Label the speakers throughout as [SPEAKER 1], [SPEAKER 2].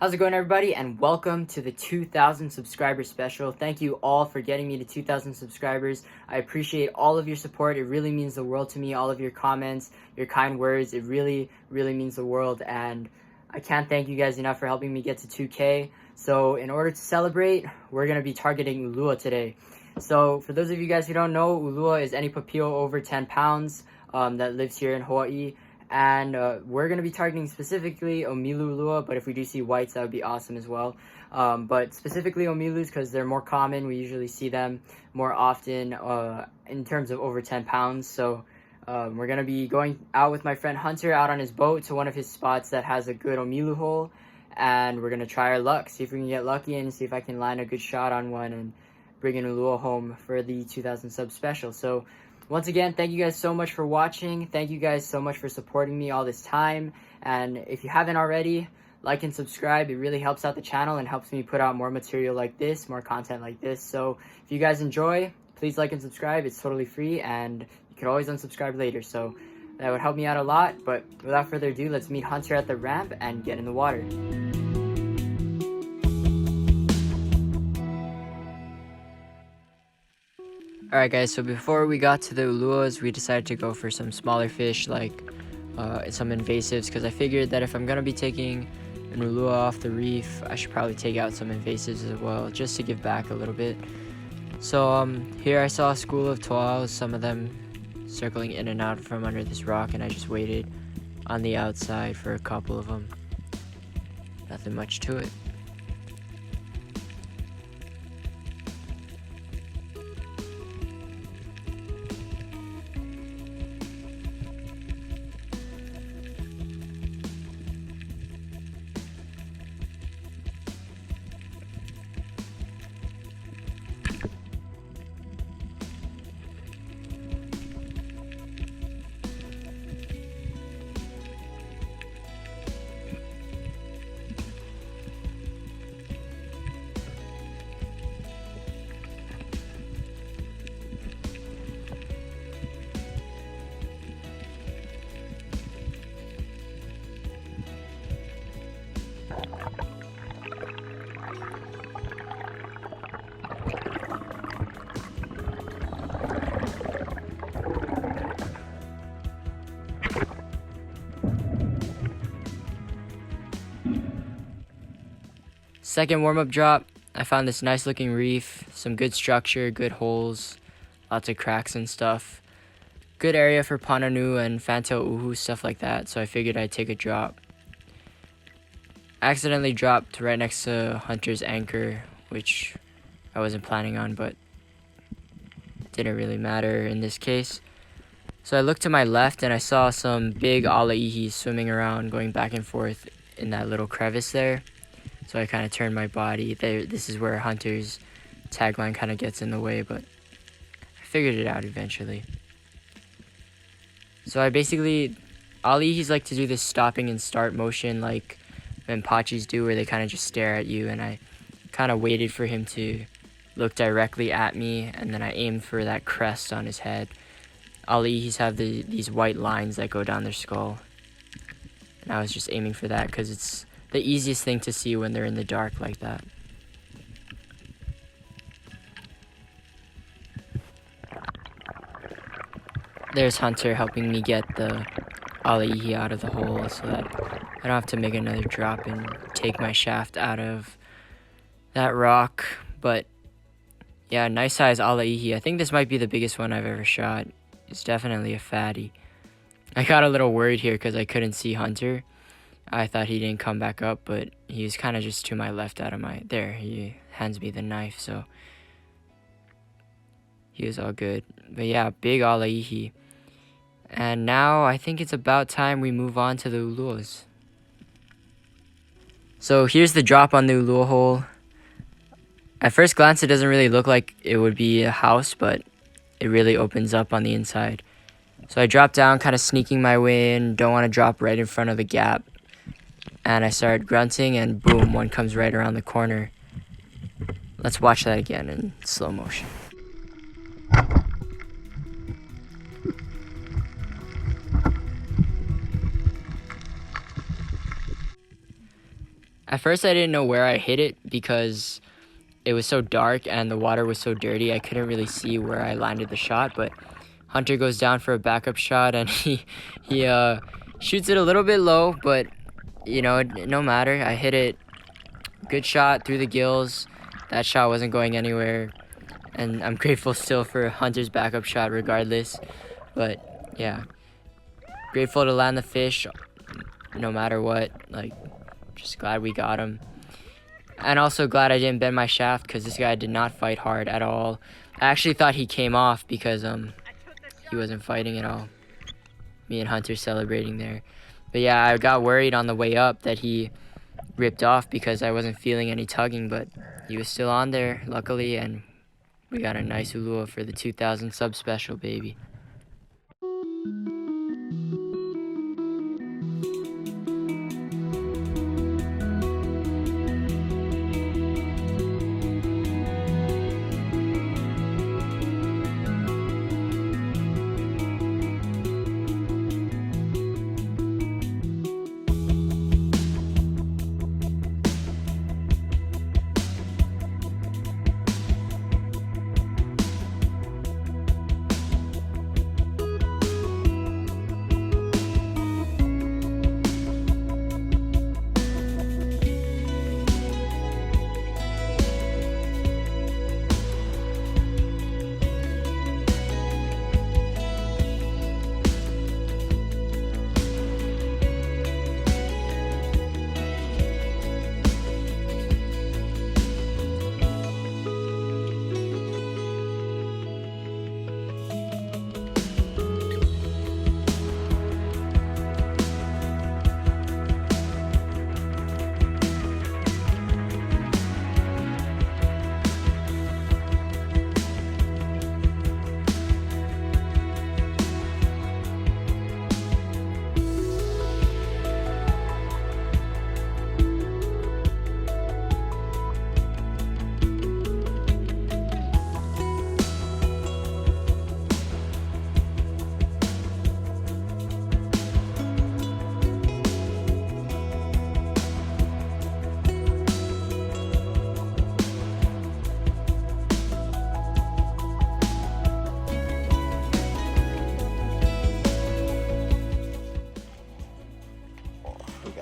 [SPEAKER 1] How's it going, everybody, and welcome to the 2,000 subscriber special. Thank you all for getting me to 2,000 subscribers. I appreciate all of your support. It really means the world to me. All of your comments, your kind words, it really means the world, and I can't thank you guys enough for helping me get to 2K. So in order to celebrate, we're going to be targeting ULUA today. So for those of you guys who don't know, ULUA is any papio over 10 pounds that lives here in Hawaii. And we're going to be targeting specifically Omilu ULUA, but if we do see whites, that would be awesome as well. But specifically Omilus, because they're more common. We usually see them more often in terms of over 10 pounds. So we're going to be going out with my friend Hunter out on his boat to one of his spots that has a good Omilu hole. And we're going to try our luck, see if we can get lucky and see if I can line a good shot on one and bring an ULUA home for the 2,000 sub special. So once again, thank you guys so much for watching. Thank you guys so much for supporting me all this time. And if you haven't already, like and subscribe. It really helps out the channel and helps me put out more material like this, more content like this. So if you guys enjoy, please like and subscribe. It's totally free, and you can always unsubscribe later. So that would help me out a lot. But without further ado, let's meet Hunter at the ramp and get in the water. Alright guys, so before we got to the ULUAs, we decided to go for some smaller fish like some invasives, because I figured that if I'm going to be taking an ULUA off the reef, I should probably take out some invasives as well, just to give back a little bit. So here I saw a school of toaos, some of them circling in and out from under this rock, and I just waited on the outside for a couple of them. Nothing much to it. Second warm-up drop, I found this nice looking reef, some good structure, good holes, lots of cracks and stuff. Good area for pananu and fantail uhu, stuff like that, so I figured I'd take a drop. Accidentally dropped right next to Hunter's anchor, which I wasn't planning on, but didn't really matter in this case. So I looked to my left and I saw some big alihi swimming around, going back and forth in that little crevice there. So I kind of turned my body there. This is where Hunter's tagline kind of gets in the way, but I figured it out eventually. So I basically, alihis like to do this stopping and start motion like Mampachis do, where they kind of just stare at you, and I kind of waited for him to look directly at me, and then I aimed for that crest on his head. Alihis have these white lines that go down their skull, and I was just aiming for that because it's the easiest thing to see when they're in the dark like that. There's Hunter helping me get the alihi out of the hole so that I don't have to make another drop and take my shaft out of that rock. But yeah, nice size alihi. I think this might be the biggest one I've ever shot. It's definitely a fatty. I got a little worried here because I couldn't see Hunter. I thought he didn't come back up, but he was kind of just to my left out of my... There, he hands me the knife, so he was all good. But yeah, big alihi. And now I think it's about time we move on to the ULUAs. So here's the drop on the ULUA hole. At first glance, it doesn't really look like it would be a house, but it really opens up on the inside. So I drop down, kind of sneaking my way in. Don't want to drop right in front of the gap. And I started grunting, and boom, one comes right around the corner. Let's watch that again in slow motion. At first I didn't know where I hit it because it was so dark and the water was so dirty. I couldn't really see where I landed the shot, but Hunter goes down for a backup shot and he shoots it a little bit low, but you know, no matter. I hit it. Good shot through the gills. That shot wasn't going anywhere, and I'm grateful still for Hunter's backup shot regardless. But yeah, grateful to land the fish no matter what. Like, just glad we got him. And also glad I didn't bend my shaft because this guy did not fight hard at all. I actually thought he came off because he wasn't fighting at all. Me and Hunter celebrating there. But yeah, I got worried on the way up that he ripped off because I wasn't feeling any tugging, but he was still on there, luckily, and we got a nice ULUA for the 2,000 sub special, baby.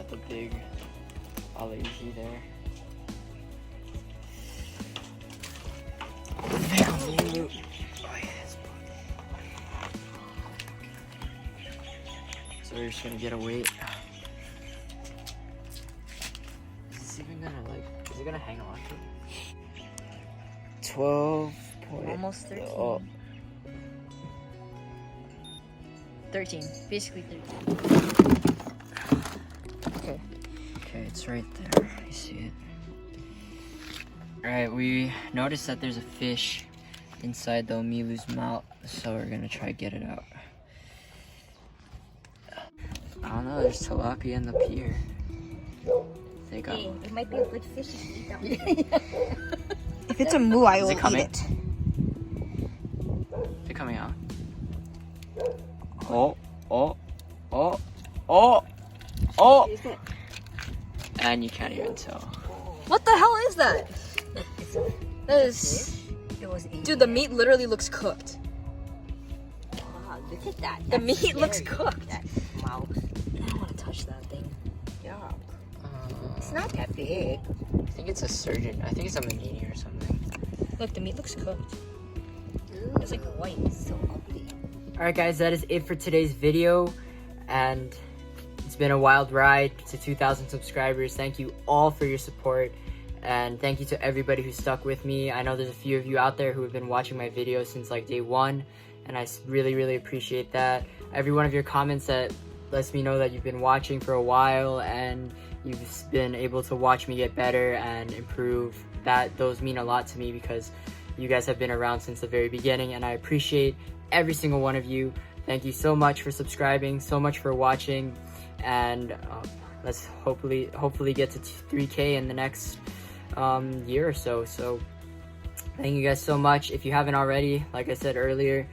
[SPEAKER 1] The big alihi there. So we're just gonna get a weight. Is this even gonna is it gonna hang on to? 12 point.
[SPEAKER 2] Almost 13.
[SPEAKER 1] Oh.
[SPEAKER 2] 13, basically 13.
[SPEAKER 1] Okay, it's right there. You see it. Alright, we noticed that there's a fish inside the Omilu's mouth, so we're gonna try to get it out. I don't know, there's tilapia in the pier. They got one.
[SPEAKER 2] It might be a good fish to eat that one.
[SPEAKER 3] If it's a moo, I will eat it.
[SPEAKER 1] Is it coming out? Oh, oh, oh, oh, oh! And you can't even tell.
[SPEAKER 3] What the hell is that? That is... Dude, the meat literally looks cooked.
[SPEAKER 2] Wow, look at that.
[SPEAKER 3] The meat looks cooked.
[SPEAKER 2] Wow.
[SPEAKER 3] I don't want to touch that thing.
[SPEAKER 2] Yeah. It's not that big.
[SPEAKER 1] I think it's a surgeon. I think it's a manini or something.
[SPEAKER 3] Look, the meat looks cooked.
[SPEAKER 2] Ooh,
[SPEAKER 3] It's like white.
[SPEAKER 2] it's so ugly.
[SPEAKER 1] Alright guys, that is it for today's video. And it's been a wild ride to 2,000 subscribers. Thank you all for your support. And thank you to everybody who stuck with me. I know there's a few of you out there who have been watching my videos since like day one. And I really, really appreciate that. Every one of your comments that lets me know that you've been watching for a while and you've been able to watch me get better and improve. Those mean a lot to me because you guys have been around since the very beginning, and I appreciate every single one of you. Thank you so much for subscribing, so much for watching, and let's hopefully get to 3K in the next year or so. So thank you guys so much. If you haven't already, like I said earlier,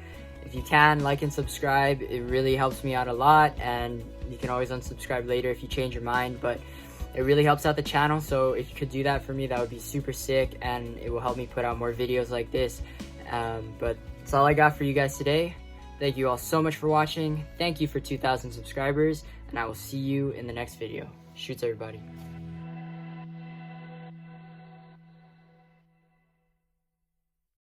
[SPEAKER 1] if you can, like and subscribe. It really helps me out a lot, and you can always unsubscribe later if you change your mind, but It really helps out the channel, so if you could do that for me, that would be super sick, and it will help me put out more videos like this. But that's all I got for you guys today. Thank you all so much for watching. Thank you for 2,000 subscribers, and I will see you in the next video. Shoots, everybody.